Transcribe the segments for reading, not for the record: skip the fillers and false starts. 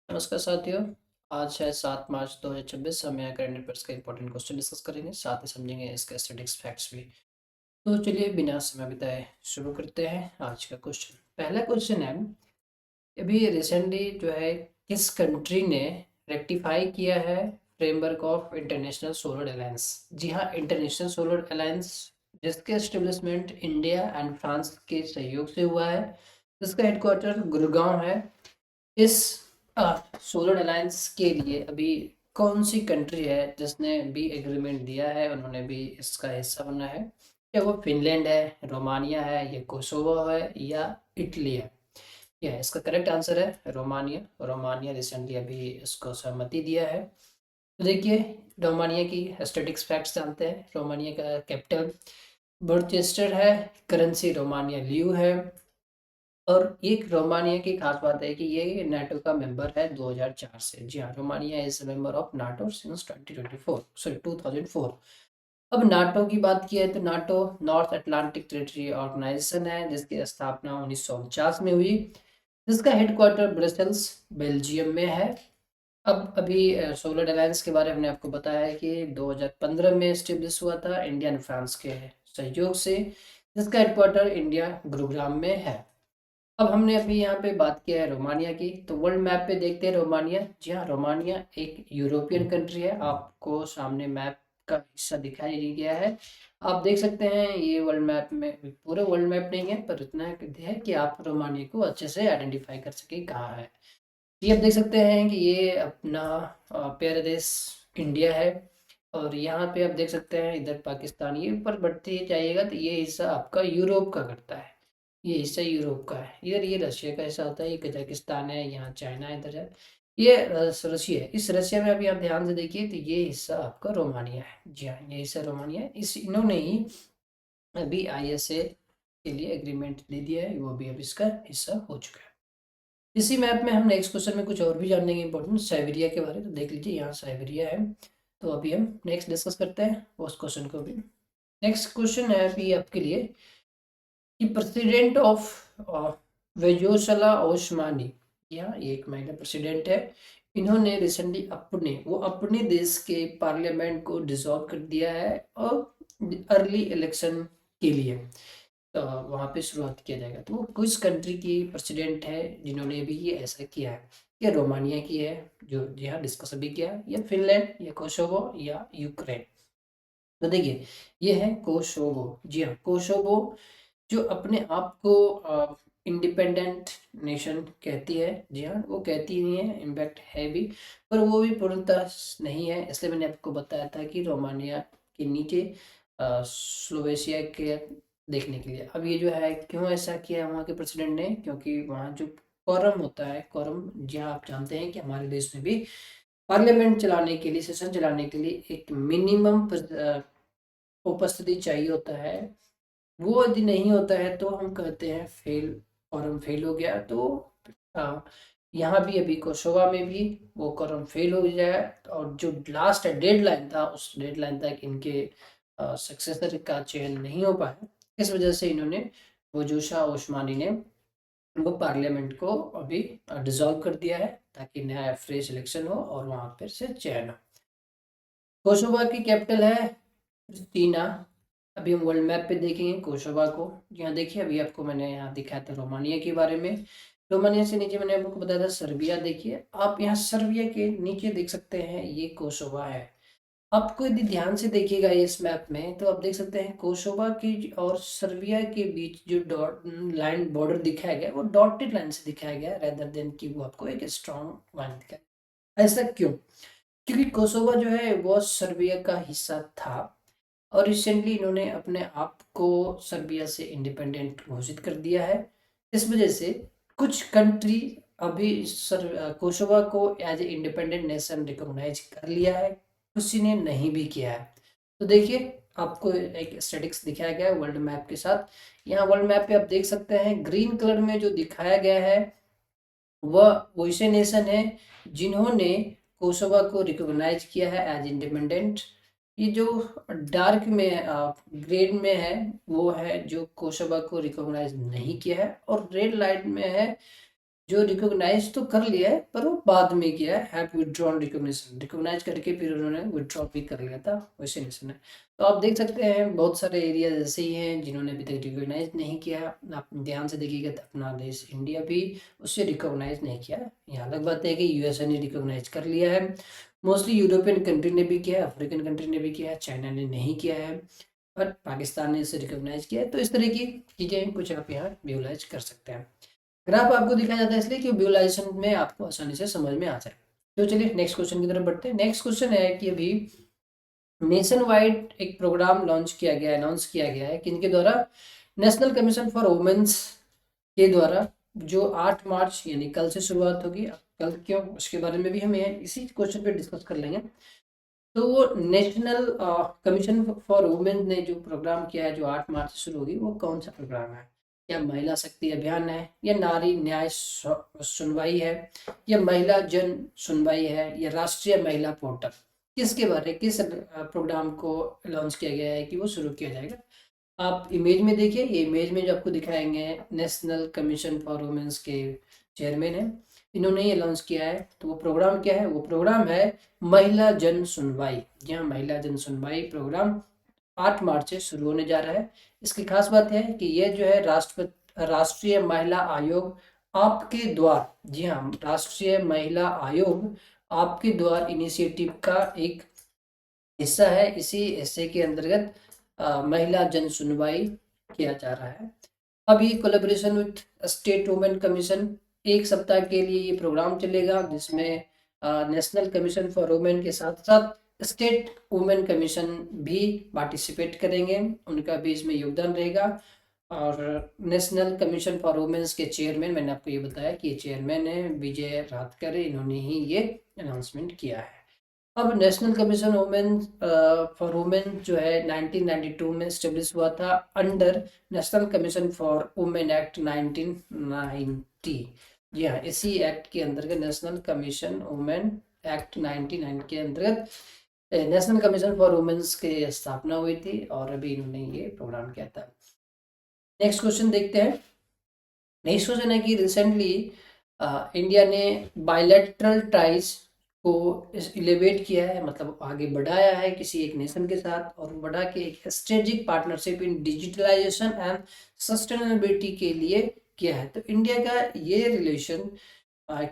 नमस्कार साथियों। आज है 7 मार्च 2026। हम यहाँ करंट अफेयर्स का इंपॉर्टेंट क्वेश्चन डिस्कस करेंगे, साथ ही समझेंगे इसके स्टैटिस्टिक्स फैक्ट्स भी। तो चलिए बिना समय बिताए शुरू करते हैं आज का क्वेश्चन। पहला क्वेश्चन है, अभी रिसेंटली जो है किस कंट्री ने रेक्टिफाई किया है framework of international solar alliance. जी हाँ, इंटरनेशनल सोलर अलायंस जिसके एस्टेब्लिशमेंट इंडिया एंड फ्रांस के सहयोग से हुआ है, जिसका हेडक्वार्टर गुड़गांव है। इस सोलर अलायंस के लिए अभी कौन सी कंट्री है जिसने भी एग्रीमेंट दिया है, उन्होंने भी इसका हिस्सा बनना है? क्या वो फिनलैंड है, रोमानिया है, या कोसोवो है, या इटली है? क्या है इसका करेक्ट आंसर है रोमानिया। रोमानिया रिसेंटली अभी इसको सहमति दिया है। तो देखिए, रोमानिया की स्टैटिक्स फैक्ट्स जानते हैं। रोमानिया का कैपिटल बुरचेस्टर है, करेंसी रोमानिया लियू है। और एक रोमानिया की खास बात है कि ये नाटो का मेंबर है 2004 से। जी हाँ, Romania is member of NATO since 2004। अब नाटो की बात की है तो NATO North Atlantic territory organisation है, जिसकी स्थापना 1949 में हुई, जिसका हेडक्वार्टर ब्रसेल्स बेल्जियम में है। अब अभी सोलर अलायंस के बारे में हमने आपको बताया है कि 2015 में स्टेब्लिश हुआ था इंडिया एंड फ्रांस के सहयोग से, जिसका हेडक्वार्टर इंडिया गुरुग्राम में है। अब हमने अभी यहाँ पे बात किया है रोमानिया की, तो वर्ल्ड मैप पे देखते हैं रोमानिया। जी हाँ, रोमानिया एक यूरोपियन कंट्री है। आपको सामने मैप का हिस्सा दिखाई गया है, आप देख सकते हैं। ये वर्ल्ड मैप में पूरा वर्ल्ड मैप नहीं है, पर इतना है कि आप रोमानिया को अच्छे से आइडेंटिफाई कर सके कहाँ है। ये आप देख सकते हैं कि ये अपना प्यारा देश इंडिया है। और यहाँ पे आप देख सकते हैं इधर पाकिस्तान। ये ऊपर बढ़ते जाइएगा तो ये हिस्सा आपका यूरोप का करता है। ये हिस्सा यूरोप का है। इधर ये रशिया का हिस्सा होता है, ये कजाकिस्तान है, यहाँ चाइना इधर है। ये रशिया है। इस रशिया में अभी आप ध्यान से देखिए तो ये हिस्सा आपका रोमानिया है। जी हाँ, ये हिस्सा रोमानिया है। इस इन्होंने ही अभी आईएसए के लिए एग्रीमेंट दे दिया है, वो भी अब इसका हिस्सा हो चुका है। इसी मैप में हम नेक्स्ट क्वेश्चन में कुछ और भी जानने की इंपॉर्टेंट साइबेरिया के बारे में, तो देख लीजिए यहाँ साइबेरिया है। तो अभी हम नेक्स्ट डिस्कस करते हैं उस क्वेश्चन को भी। नेक्स्ट क्वेश्चन है अभी आपके लिए कि प्रेसिडेंट ऑफ वेनेजुएला ओस्मानी, यहाँ ये एक महिला प्रेसिडेंट है। इन्होंने रिसेंटली अपने देश के पार्लियामेंट को डिसॉल्व कर दिया है और अर्ली इलेक्शन के लिए वहाँ पे शुरुआत किया जाएगा। तो वो किस कंट्री की प्रेसिडेंट है जिन्होंने भी ये ऐसा किया है? ये रोमानिया की है, जो जी हाँ डिस्कस अभी किया, या फिनलैंड, या कोसोवो, या यूक्रेन? तो देखिए, ये है कोसोवो। जी हाँ, कोसोवो जो अपने आप को इंडिपेंडेंट नेशन कहती है। जी हाँ, वो कहती नहीं है, इम्पैक्ट है भी, पर वो भी पूर्णतः नहीं है। इसलिए मैंने आपको बताया था कि रोमानिया के नीचे स्लोवेशिया के देखने के लिए। अब ये जो है क्यों ऐसा किया है वहाँ के प्रेसिडेंट ने, क्योंकि वहाँ जो कोरम होता है, कोरम जी हाँ आप जानते हैं कि हमारे देश में भी पार्लियामेंट चलाने के लिए, सेशन चलाने के लिए एक मिनिमम उपस्थिति चाहिए होता है। वो यदि नहीं होता है तो हम कहते हैं फेल, और फेल हो गया। तो अ, यहाँ भी अभी कोसोवा में भी वो कॉरम फेल हो जाए, और जो लास्ट डेडलाइन था उस डेडलाइन तक इनके सक्सेसर का चयन नहीं हो पाया। इस वजह से इन्होंने वजूशा ओस्मानी ने वो पार्लियामेंट को अभी डिसॉल्व कर दिया है, ताकि नया फ्रेश इलेक्शन हो और वहाँ पर से चयन हो। कोसोवा की कैपिटल है प्रिस्टीना। अभी हम वर्ल्ड मैप पे देखेंगे कोसोवा को। यहाँ देखिए, अभी आपको मैंने यहाँ दिखाया था रोमानिया के बारे में। रोमानिया से नीचे मैंने आपको बताया था सर्बिया। देखिए आप यहाँ सर्बिया के नीचे देख सकते हैं, ये कोसोवा है। आपको यदि ध्यान से देखिएगा इस मैप में तो आप देख सकते हैं कोसोवा की और सर्बिया के बीच जो डॉट लाइन बॉर्डर दिखाया गया है, वो डॉटेड लाइन से दिखाया गया है, रेदर देन कि वो आपको एक स्ट्रॉन्ग लाइन दिखाया। ऐसा क्यों? क्योंकि कोसोवा जो है वो सर्बिया का हिस्सा था, और रिसेंटली इन्होंने अपने आप को सर्बिया से इंडिपेंडेंट घोषित कर दिया है। इस वजह से कुछ कंट्री अभी कोसोवा को as a independent nation recognise कर लिया है, किसी ने नहीं भी किया है। तो देखिए, आपको एक स्टेटिक्स दिखाया गया है वर्ल्ड मैप के साथ। यहाँ वर्ल्ड मैप पे आप देख सकते हैं ग्रीन कलर में जो दिखाया गया है वह वैसे नेशन है जिन्होंने कोसोवा को रिकॉग्नाइज किया है एज इंडिपेंडेंट। ये जो डार्क में ग्रेड में है वो है जो कोसोवा को रिकॉग्नाइज नहीं किया है, और रेड लाइट में है जो रिकॉग्नाइज तो कर लिया है पर वो बाद में किया है, हैव विथड्रॉन रिकॉग्निशन, रिकॉग्नाइज करके फिर उन्होंने विथड्रॉ भी कर लिया था, वैसे नेशन है। तो आप देख सकते हैं बहुत सारे एरिया ऐसे ही हैं जिन्होंने अभी तक रिकॉग्नाइज नहीं किया। आप ध्यान से देखिएगा तो अपना देश इंडिया भी उससे रिकॉग्नाइज नहीं किया। यहाँ अलग बात है कि यूएसए ने रिकॉग्नाइज कर लिया है, मोस्टली यूरोपियन कंट्री ने भी किया है, अफ्रीकन कंट्री ने भी किया है, चाइना ने नहीं किया है, और पाकिस्तान ने इसे रिकॉग्नाइज किया है। तो इस तरह की चीज़ें कुछ आप यहाँ विजुलाइज कर सकते हैं। ग्राफ आपको दिखाया जाता है इसलिए कि विजुअलाइजेशन में आपको आसानी से समझ में आ जाए। तो चलिए नेक्स्ट क्वेश्चन की तरफ बढ़ते हैं। नेक्स्ट क्वेश्चन है कि अभी नेशन वाइड एक प्रोग्राम लॉन्च किया गया है, अनाउंस किया गया है, किनके द्वारा, नेशनल कमीशन फॉर वुमेन्स के द्वारा, जो 8 मार्च यानी कल से शुरुआत होगी। कल क्यों, उसके बारे में भी हम इसी क्वेश्चन पे डिस्कस कर लेंगे। तो वो नेशनल कमीशन फॉर वुमेन ने जो प्रोग्राम किया है जो 8 मार्च से शुरू होगी, वो कौन सा प्रोग्राम है? या महिला शक्ति अभियान है, या नारी न्याय सुनवाई है, या महिला जन सुनवाई है, या राष्ट्रीय महिला पोर्टल? किसके बारे, किस प्रोग्राम को लॉन्च किया गया है कि वो शुरू किया जाएगा? आप इमेज में देखिए, ये इमेज में जो आपको दिखाएंगे नेशनल कमीशन फॉर वुमेन्स के चेयरमैन है, इन्होंने ये लॉन्च किया है। तो वो प्रोग्राम क्या है? वो प्रोग्राम है महिला जन सुनवाई। यहाँ महिला जन सुनवाई प्रोग्राम 8 मार्च से शुरू होने जा रहा है। इसकी खास बात है कि ये जो है राष्ट्रीय महिला आयोग आपके द्वार, जी हाँ, राष्ट्रीय महिला आयोग आपके द्वार इनिशिएटिव का एक हिस्सा है। इसी हिस्से के अंतर्गत महिला जन सुनवाई किया जा रहा है। अब ये collaboration with state women commission, 1 सप्ताह के लिए ये प्रोग्राम चलेगा, जिसमें नेशनल कमीशन फॉर वुमेन के साथ साथ स्टेट वुमेन कमीशन भी पार्टिसिपेट करेंगे, उनका भी इसमें योगदान रहेगा। और नेशनल कमीशन फॉर वुमेन्स के चेयरमैन, मैंने आपको ये बताया कि ये चेयरमैन है विजय राहतकर, इन्होंने ही ये अनाउंसमेंट किया है। अब national commission women for women जो है 1992 में स्टेब्लिश हुआ था under national commission for women act 1990। जी हाँ, इसी एक्ट के अंतर्गत नेशनल कमीशन वुमेन एक्ट 1990 के अंतर्गत नेशनल कमीशन फॉर वुमेन्स की स्थापना हुई थी, और अभी इन्होंने ये प्रोग्राम किया था। नेक्स्ट क्वेश्चन देखते हैं। नेक्स्ट क्वेश्चन है कि रिसेंटली इंडिया ने बायलैटरल टाइज को एलिवेट किया है, मतलब आगे बढ़ाया है किसी एक नेशन के साथ, और बढ़ा के एक strategic partnership in digitalisation and sustainability के लिए किया है। तो इंडिया का ये रिलेशन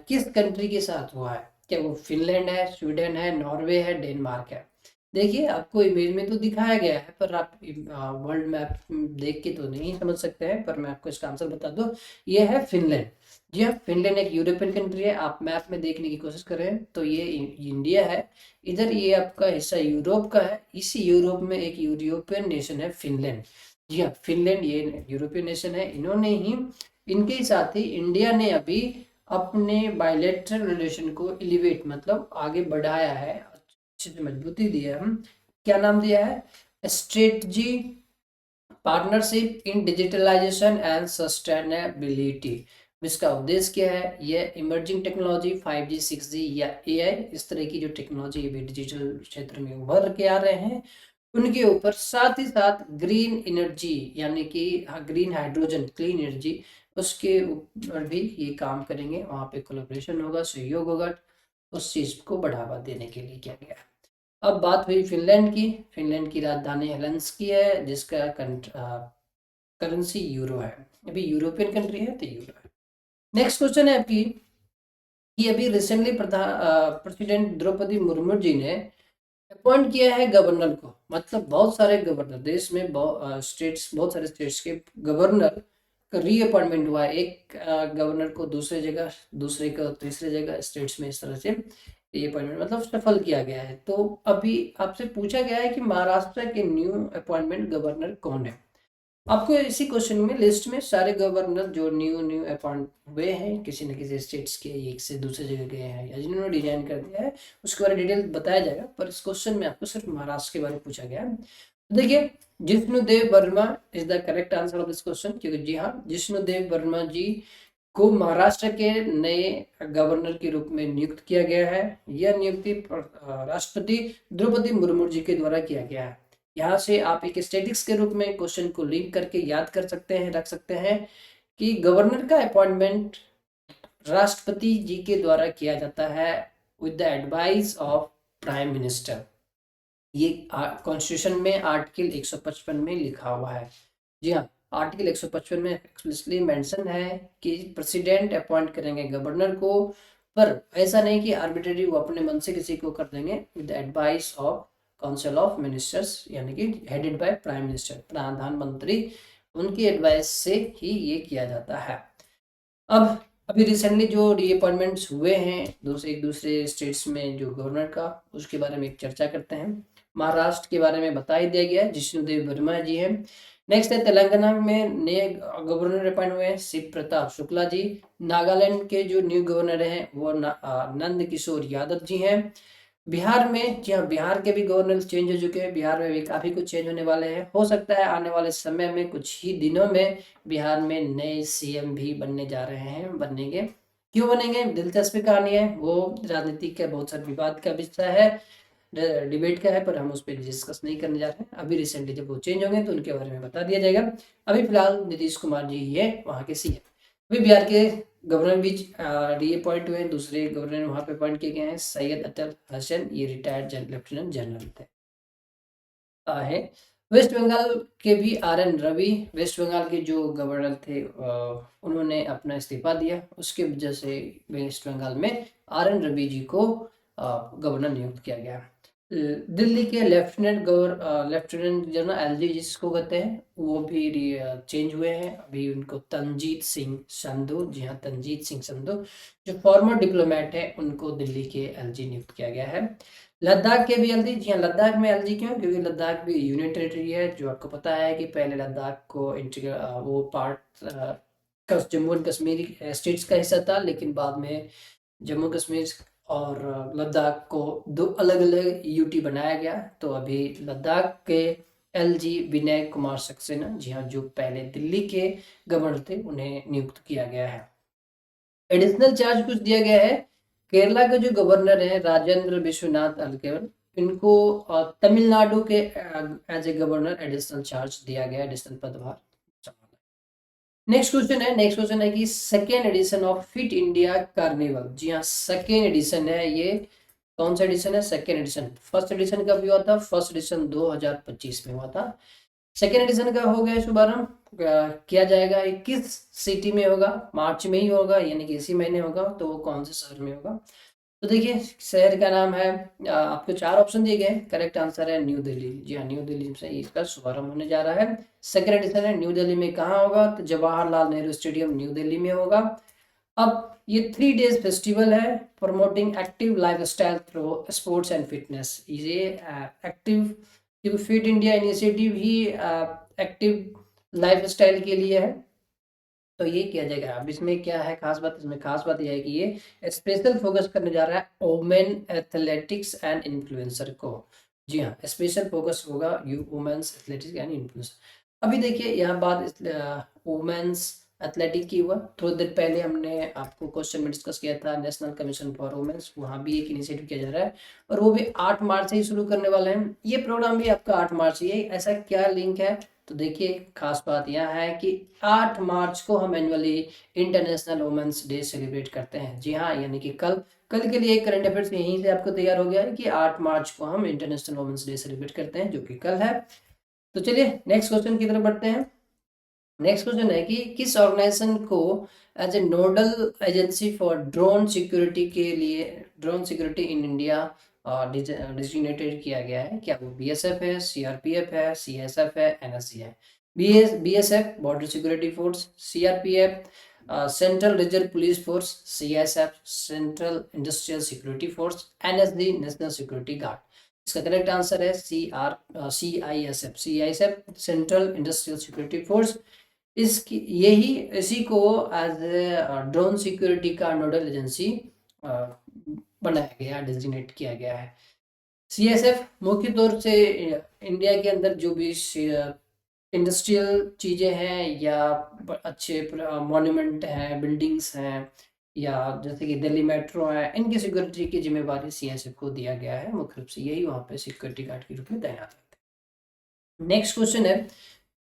किस कंट्री के साथ हुआ है? क्या वो फिनलैंड है, स्वीडन है, नॉर्वे है, डेनमार्क है? देखिए, आपको इमेज में तो दिखाया गया है, पर आप वर्ल्ड मैप देख के तो नहीं समझ सकते हैं, पर मैं आपको इसका आंसर बता दूं, ये है फिनलैंड। जी हाँ, फिनलैंड एक यूरोपियन कंट्री है। आप मैप में देखने की कोशिश करें तो ये इंडिया है, इधर ये आपका हिस्सा यूरोप का है, इसी यूरोप में एक यूरोपियन नेशन है फिनलैंड। जी हाँ, फिनलैंड ये यूरोपियन नेशन है। इन्होंने ही, इनके साथ ही इंडिया ने अभी अपने बायलैटरल रिलेशन को एलिवेट, मतलब आगे बढ़ाया है, अच्छे से मजबूती दी है। हम क्या नाम दिया है? Strategy partnership in digitalisation and sustainability. इसका उद्देश्य क्या है? यह इमर्जिंग टेक्नोलॉजी 5G 6G या AI, इस तरह की जो टेक्नोलॉजी अभी डिजिटल क्षेत्र में उभर के आ रहे हैं, उनके ऊपर, साथ ही साथ ग्रीन एनर्जी यानी कि ग्रीन हाइड्रोजन, क्लीन एनर्जी, उसके ऊपर भी ये काम करेंगे। वहाँ पे कोलैबोरेशन होगा, सहयोग होगा, उस चीज़ को बढ़ावा देने के लिए किया गया है। अब बात हुई फिनलैंड की। फिनलैंड की राजधानी हेलेंसिकी है, जिसका करेंसी यूरो है। अभी यूरोपियन कंट्री है तो यूरो है। नेक्स्ट क्वेश्चन है आपकी कि अभी रिसेंटली प्रेसिडेंट द्रौपदी मुर्मू जी ने अपॉइंट किया है गवर्नर को, मतलब बहुत सारे गवर्नर देश में, स्टेट्स, बहुत सारे स्टेट्स के गवर्नर का रीअपॉइंटमेंट हुआ है। एक गवर्नर को दूसरे जगह, दूसरे को तीसरे जगह, स्टेट्स में इस तरह से ये अपॉइंटमेंट मतलब सफल किया गया है। तो अभी आपसे पूछा गया है कि महाराष्ट्र के न्यू अपॉइंटमेंट गवर्नर कौन है? आपको इसी क्वेश्चन में लिस्ट में सारे गवर्नर जो न्यू न्यू अपॉइंट हुए हैं, किसी न किसी स्टेट्स के, एक से दूसरे जगह गए हैं, या जिन्होंने डिजाइन कर दिया है, उसके बारे में डिटेल बताया जाएगा। पर इस क्वेश्चन में आपको सिर्फ महाराष्ट्र के बारे में पूछा गया है। तो देखिए, Jishnu Dev Verma is the correct answer of this question, क्योंकि जी हाँ, जिष्णुदेव वर्मा जी को महाराष्ट्र के नए गवर्नर के रूप में नियुक्त किया गया है। यह नियुक्ति राष्ट्रपति द्रौपदी मुर्मू जी के द्वारा किया गया है। यहाँ से आप एक स्टेटिक्स के रूप में क्वेश्चन को लिंक करके याद कर सकते हैं, रख सकते हैं कि गवर्नर का अपॉइंटमेंट राष्ट्रपति जी के द्वारा किया जाता है with the advice of prime minister. ये कॉन्स्टिट्यूशन में आर्टिकल 155 में लिखा हुआ है। जी हाँ, आर्टिकल 155 में एक्सप्लिसिटली मेंशन है कि प्रेसिडेंट अपॉइंट करेंगे गवर्नर को, पर ऐसा नहीं कि आर्बिट्रेरी वो अपने मन से किसी को कर देंगे, with advice of council of ministers, यानी कि हेडेड बाय प्राइम मिनिस्टर, प्रधानमंत्री उनकी एडवाइस से ही ये किया जाता है। अब अभी रिसेंटली जो रीअपॉइंटमेंट्स हुए हैं एक दूसरे स्टेट्स में जो गवर्नर का, उसके बारे में एक चर्चा करते हैं। महाराष्ट्र के बारे में बता ही दिया गया है, जिष्णुदेव वर्मा जी हैं। नेक्स्ट है तेलंगाना में नए गवर्नर अपॉइंट हुए हैं शिव प्रताप शुक्ला जी। नागालैंड के जो न्यू गवर्नर हैं वो नंद किशोर यादव जी हैं। बिहार में, जी हाँ, बिहार के भी गवर्नर चेंज हो चुके हैं। बिहार में भी काफी कुछ चेंज होने वाले हैं। हो सकता है आने वाले समय में कुछ ही दिनों में बिहार में नए सीएम भी बनने जा रहे हैं, बनेंगे। क्यों बनेंगे, दिलचस्प कहानी है, वो राजनीति का बहुत सारा विवाद का विषय है, डिबेट का है, पर हम उस पर डिस्कस नहीं करने जा रहे हैं। अभी रिसेंटली जब वो चेंज होंगे तो उनके बारे में बता दिया जाएगा। अभी फिलहाल नीतीश कुमार जी ही है वहाँ के सीएम। अभी बिहार के गवर्नर भी रीअपॉइंट हुए हैं, दूसरे गवर्नर वहाँ पे अपॉइंट किए गए हैं, सैयद अटल हसन, ये रिटायर्ड लेफ्टिनेंट जनरल थे है। वेस्ट बंगाल के भी R N Ravi, West Bengal के जो गवर्नर थे उन्होंने अपना इस्तीफा दिया, उसके वजह से वेस्ट बंगाल में आर एन रवि जी को गवर्नर नियुक्त किया गया। दिल्ली के लेफ्टिनेंट जनरल एलजी जिसको कहते हैं, वो भी चेंज हुए हैं। अभी उनको तंजीत सिंह संधू, जी हाँ, तंजीत सिंह संधू जो फॉर्मर डिप्लोमेट है, उनको दिल्ली के एलजी नियुक्त किया गया है। लद्दाख के भी एलजी, जी हाँ, लद्दाख में एलजी क्यों, क्योंकि लद्दाख भी यूनियन टेरिटरी है। जो आपको पता है कि पहले लद्दाख को वो part Jammu and Kashmir states का हिस्सा था, लेकिन बाद में जम्मू कश्मीर और लद्दाख को दो अलग अलग यूटी बनाया गया। तो अभी लद्दाख के एलजी विनय कुमार सक्सेना, जी हाँ, जो पहले दिल्ली के गवर्नर थे, उन्हें नियुक्त किया गया है। एडिशनल चार्ज कुछ दिया गया है। केरला के जो गवर्नर है राजेंद्र विश्वनाथ अरलेकर, इनको तमिलनाडु के as a governor additional charge दिया गया, एडिशनल पदभार। नेक्स्ट क्वेश्चन है कि second edition of fit India carnival, जी हाँ, सेकेंड एडिशन है ये। कौन सा एडिशन है, सेकेंड एडिशन। फर्स्ट एडिशन कब हुआ था, फर्स्ट एडिशन 2025 में हुआ था। सेकेंड एडिशन का हो गया शुभारंभ, किया जाएगा। ये किस सिटी में होगा, मार्च में ही होगा, यानी कि इसी महीने होगा। तो वो कौन से शहर में होगा, तो देखिए शहर का नाम है, आपको 4 ऑप्शन दिए गए। करेक्ट आंसर है न्यू दिल्ली, जी हाँ, न्यू दिल्ली से इसका शुभारंभ होने जा रहा है। सेकेंड एडिशन है न्यू दिल्ली में, कहाँ होगा, तो जवाहरलाल नेहरू स्टेडियम न्यू दिल्ली में होगा। अब ये 3 डेज फेस्टिवल है promoting active lifestyle through sports and fitness. ये एक्टिव फिट इंडिया इनिशिएटिव ही एक्टिव लाइफस्टाइल के लिए है, तो ये किया जाएगा। अब इसमें क्या है खास बात, इसमें खास बात यह है कि ये स्पेशल फोकस करने जा रहा है वुमेन एथलेटिक्स एंड इन्फ्लुएंसर को। जी हाँ, स्पेशल फोकस होगा यू वुमेन्स एथलेटिक्स एंड इन्फ्लुएंसर। अभी देखिए यहाँ बात वुमेन्स एथलेटिक की हुआ, थोड़ी देर पहले हमने आपको क्वेश्चन में डिस्कस किया था नेशनल कमीशन फॉर वुमेन्स, वहाँ भी एक इनिशिएटिव किया जा रहा है, और वो भी 8 मार्च से ही शुरू करने वाले हैं। ये प्रोग्राम भी आपका 8 मार्च ही है। ऐसा क्या लिंक है, तो देखिए खास बात यह है कि 8 मार्च को हम annually international women's day celebrate करते हैं। जी हाँ, यानी कि कल के लिए एक करंट अफेयर्स यहीं से आपको तैयार हो गया है कि 8 मार्च को हम इंटरनेशनल वुमेन्स डे सेलिब्रेट करते हैं, जो कि कल है। तो चलिए नेक्स्ट क्वेश्चन की तरफ बढ़ते हैं। नेक्स्ट क्वेश्चन है कि किस ऑर्गेनाइजेशन को as a nodal agency for drone security के लिए, drone security in India designated किया गया है। क्या वो बीएसएफ है, सीआरपीएफ है, सीएसएफ है, एनएसजी है। BSF border security force, CRPF central reserve police force, CSF central industrial security force, NSG national security guard. इसका करेक्ट आंसर है CISF central industrial security force. इसकी यही इसी को एज ड्रोन सिक्योरिटी का नोडल एजेंसी बनाया गया, डिजिग्नेट किया गया है। सीएसएफ मुख्य तौर से इंडिया के अंदर जो भी इंडस्ट्रियल चीज़ें हैं या अच्छे मॉन्यूमेंट हैं, बिल्डिंग्स हैं, या जैसे कि दिल्ली मेट्रो है, इनकी सिक्योरिटी की जिम्मेवारी सीएसएफ को दिया गया है। मुख्य रूप से यही वहाँ पे सिक्योरिटी गार्ड के रूप में तैनात रहते हैं। नेक्स्ट क्वेश्चन है,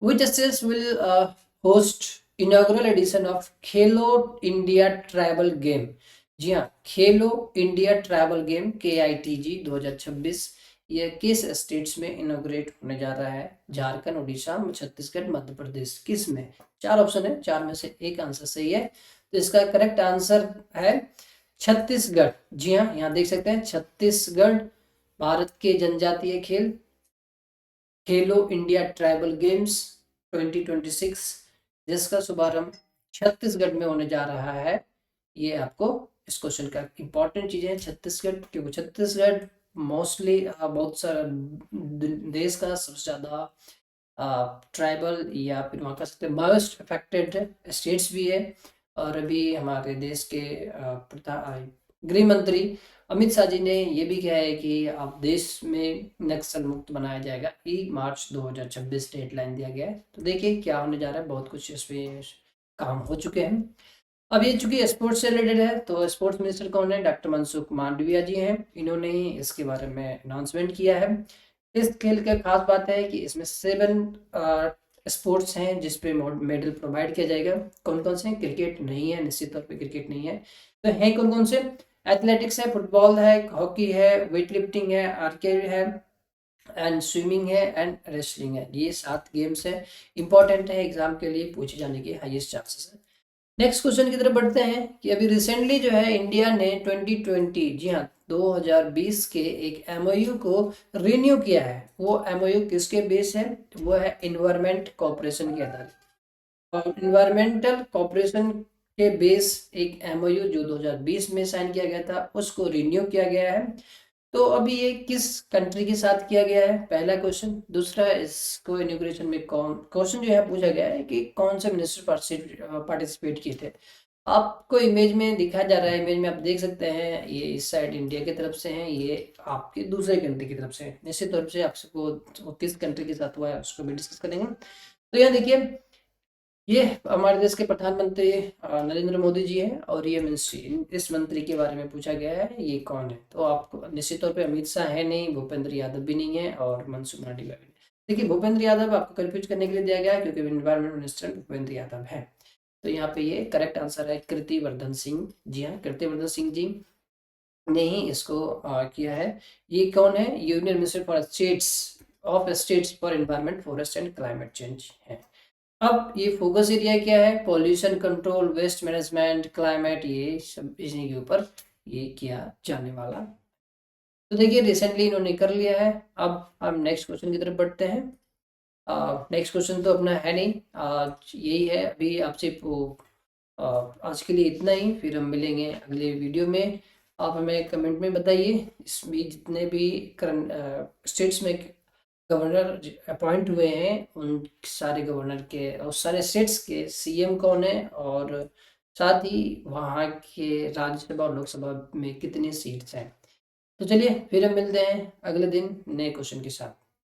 Which states will host inaugural edition of Khelo India travel game. जी हाँ, Khelo India travel game KITG 2026 ये किस स्टेट्स में इनॉग्रेट होने जा रहा है? झारखंड, उड़ीसा, छत्तीसगढ़, मध्य प्रदेश। किस में? चार ऑप्शन है, चार में से एक आंसर सही है। तो इसका करेक्ट आंसर है छत्तीसगढ़। जी हाँ, यहाँ देख सकते हैं छत्तीसगढ़ भारत के जनजातीय खेल खेलो इंडिया ट्राइबल गेम्स 2026 जिसका शुभारंभ छत्तीसगढ़ में होने जा रहा है। ये आपको इस क्वेश्चन का इंपॉर्टेंट चीजें हैं छत्तीसगढ़, क्योंकि छत्तीसगढ़ मोस्टली बहुत सारा देश का सबसे ज्यादा ट्राइबल या फिर वहाँ का सकते मोस्ट अफेक्टेड स्टेट्स भी है। और अभी हमारे देश के गृह मंत्री अमित शाह जी ने ये भी कहा है कि अब देश में नक्सल मुक्त बनाया जाएगा, ई मार्च 2026 डेडलाइन दिया गया है। तो देखिए क्या होने जा रहा है, बहुत कुछ इसमें काम हो चुके हैं। अब ये चूंकि स्पोर्ट्स से रिलेटेड है तो स्पोर्ट्स मिनिस्टर कौन है? डॉक्टर मनसुख मांडविया जी हैं। इन्होंने ही इसके बारे में अनाउंसमेंट किया है। इस खेल का खास बात है कि इसमें 7 स्पोर्ट्स हैं जिसपे मेडल प्रोवाइड किया जाएगा। कौन कौन से हैं? क्रिकेट नहीं है, निश्चित तौर पे क्रिकेट नहीं है। तो हैं कौन कौन से? एथलेटिक्स है, फुटबॉल है, हॉकी है, वेट लिफ्टिंग है, आर्चरी है एंड स्विमिंग है एंड रेसलिंग है। ये 7 गेम्स है, इंपॉर्टेंट है, एग्जाम के लिए पूछे जाने के हाईएस्ट चांसेस है। नेक्स्ट क्वेश्चन की तरफ बढ़ते हैं कि अभी रिसेंटली जो है इंडिया ने 2020, जी हाँ 2020 के एक MOU को रिन्यू किया है। वो MOU किसके बेस है? वो है इन्वायरमेंट कॉपरेशन के आधार और इन्वायरमेंटल कॉपरेशन के बेस एक MOU जो 2020 में साइन किया गया था उसको रिन्यू किया गया है। तो अभी ये किस कंट्री के साथ किया गया है? पहला क्वेश्चन। दूसरा, इसको इनॉग्रेशन में कौन, क्वेश्चन जो है पूछा गया है कि कौन से मिनिस्टर पार्टिसिपेट किए थे। आपको इमेज में दिखा जा रहा है, इमेज में आप देख सकते हैं ये इस साइड इंडिया की तरफ से हैं, ये आपके दूसरे कंट्री की तरफ से है। निश्चित तौर से आपसे वो किस कंट्री के साथ हुआ है उसको भी डिस्कस करेंगे। तो यहाँ देखिए ये हमारे देश के प्रधानमंत्री नरेंद्र मोदी जी हैं और ये मिनिस्ट्री, इस मंत्री के बारे में पूछा गया है ये कौन है। तो आपको निश्चित तौर पे अमित शाह है नहीं, भूपेंद्र यादव भी नहीं है और मनसुख मांडविया भी नहीं। देखिए भूपेंद्र यादव आपको कंफ्यूज करने के लिए दिया गया है क्योंकि इन्वायरमेंट मिनिस्टर भूपेंद्र यादव है। तो यहाँ पे ये करेक्ट आंसर है कीर्तिवर्धन सिंह। जी हाँ, कीर्तिवर्धन सिंह जी ने ही इसको किया है। ये कौन है? Union minister for states for environment, forest and climate change है। अब ये फोकस एरिया क्या है? Pollution control, waste management, climate, ये सब इसी के ऊपर ये किया जाने वाला। तो देखिए रिसेंटली इन्होंने कर लिया है। अब हम नेक्स्ट क्वेश्चन की तरफ बढ़ते हैं। नेक्स्ट क्वेश्चन तो अपना है नहीं, आज यही है अभी आपसे आज के लिए इतना ही। फिर हम मिलेंगे अगले वीडियो में। आप हमें कमेंट में बताइए इसमें जितने भी करंट स्टेट्स में गवर्नर अपॉइंट हुए हैं उन सारे गवर्नर के और सारे स्टेट्स के CM कौन है और साथ ही वहाँ के राज्यसभा और लोकसभा में कितनी सीट्स हैं। तो चलिए फिर हम मिलते हैं अगले दिन नए क्वेश्चन के साथ।